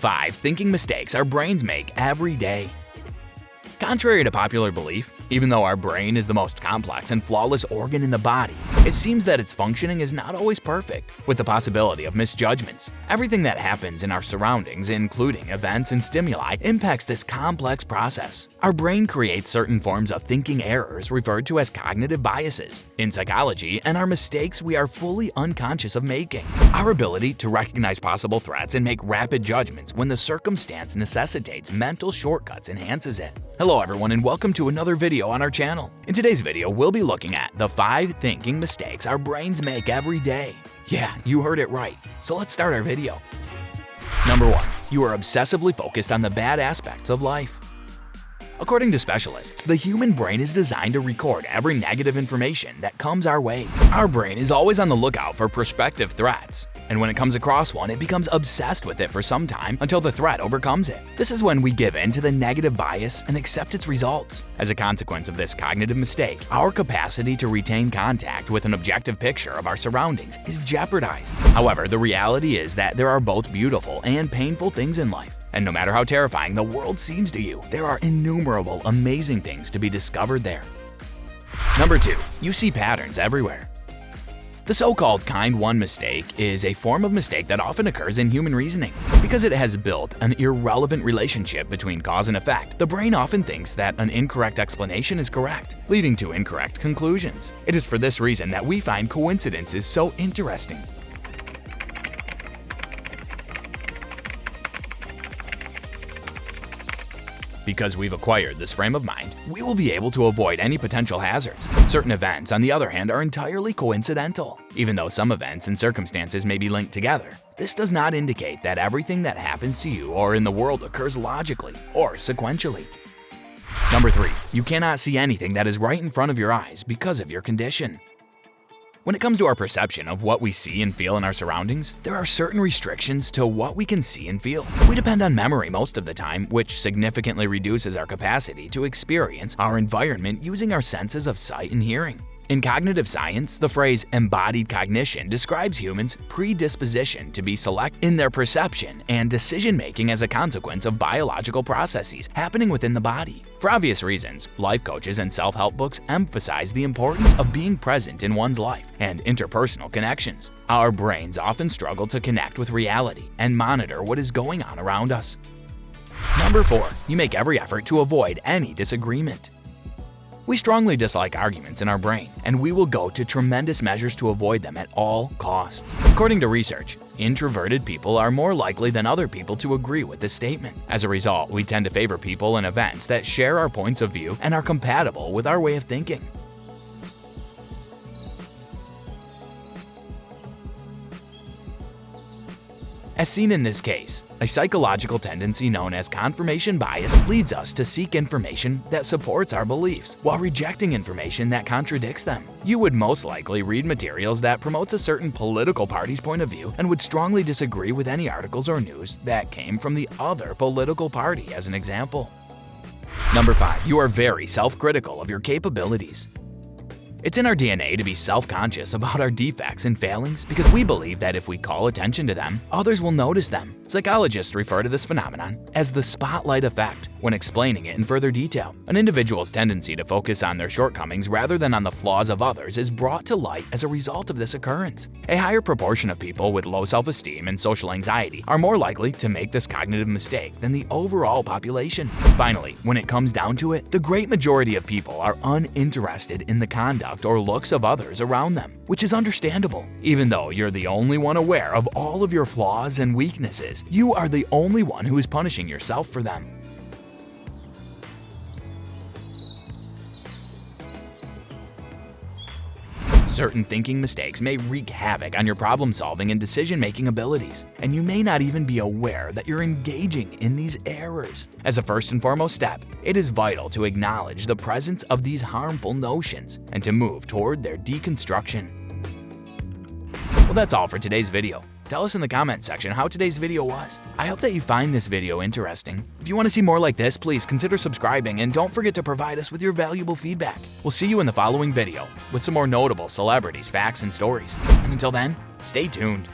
5 thinking mistakes our brains make every day. Contrary to popular belief, even though our brain is the most complex and flawless organ in the body, it seems that its functioning is not always perfect, with the possibility of misjudgments. Everything that happens in our surroundings, including events and stimuli, impacts this complex process. Our brain creates certain forms of thinking errors referred to as cognitive biases in psychology, and our mistakes we are fully unconscious of making. Our ability to recognize possible threats and make rapid judgments when the circumstance necessitates mental shortcuts enhances it. Hello everyone, and welcome to another video on our channel. In today's video, we'll be looking at the 5 thinking mistakes our brains make every day. Yeah, you heard it right. So let's start our video. Number 1. You are obsessively focused on the bad aspects of life. According to specialists, the human brain is designed to record every negative information that comes our way. Our brain is always on the lookout for prospective threats, and when it comes across one, it becomes obsessed with it for some time until the threat overcomes it. This is when we give in to the negative bias and accept its results. As a consequence of this cognitive mistake, our capacity to retain contact with an objective picture of our surroundings is jeopardized. However, the reality is that there are both beautiful and painful things in life. And no matter how terrifying the world seems to you, there are innumerable amazing things to be discovered there. Number 2. You see patterns everywhere. The so-called kind 1 mistake is a form of mistake that often occurs in human reasoning. Because it has built an irrelevant relationship between cause and effect, the brain often thinks that an incorrect explanation is correct, leading to incorrect conclusions. It is for this reason that we find coincidences so interesting. Because we've acquired this frame of mind, we will be able to avoid any potential hazards. Certain events, on the other hand, are entirely coincidental. Even though some events and circumstances may be linked together, this does not indicate that everything that happens to you or in the world occurs logically or sequentially. Number 3. You cannot see anything that is right in front of your eyes because of your condition. When it comes to our perception of what we see and feel in our surroundings, there are certain restrictions to what we can see and feel. We depend on memory most of the time, which significantly reduces our capacity to experience our environment using our senses of sight and hearing. In cognitive science, the phrase embodied cognition describes humans' predisposition to be selective in their perception and decision-making as a consequence of biological processes happening within the body. For obvious reasons, life coaches and self-help books emphasize the importance of being present in one's life and interpersonal connections. Our brains often struggle to connect with reality and monitor what is going on around us. Number 4. You make every effort to avoid any disagreement. We strongly dislike arguments in our brain, and we will go to tremendous measures to avoid them at all costs. According to research, introverted people are more likely than other people to agree with this statement. As a result, we tend to favor people and events that share our points of view and are compatible with our way of thinking. As seen in this case, a psychological tendency known as confirmation bias leads us to seek information that supports our beliefs while rejecting information that contradicts them. You would most likely read materials that promotes a certain political party's point of view and would strongly disagree with any articles or news that came from the other political party, as an example. Number 5. You are very self-critical of your capabilities. It's in our DNA to be self-conscious about our defects and failings because we believe that if we call attention to them, others will notice them. Psychologists refer to this phenomenon as the spotlight effect when explaining it in further detail. An individual's tendency to focus on their shortcomings rather than on the flaws of others is brought to light as a result of this occurrence. A higher proportion of people with low self-esteem and social anxiety are more likely to make this cognitive mistake than the overall population. Finally, when it comes down to it, the great majority of people are uninterested in the conduct or looks of others around them, which is understandable. Even though you're the only one aware of all of your flaws and weaknesses, you are the only one who is punishing yourself for them. Certain thinking mistakes may wreak havoc on your problem-solving and decision-making abilities, and you may not even be aware that you're engaging in these errors. As a first and foremost step, it is vital to acknowledge the presence of these harmful notions and to move toward their deconstruction. Well, that's all for today's video. Tell us in the comment section how today's video was. I hope that you find this video interesting. If you want to see more like this, please consider subscribing and don't forget to provide us with your valuable feedback. We'll see you in the following video with some more notable celebrities, facts, and stories. And until then, stay tuned.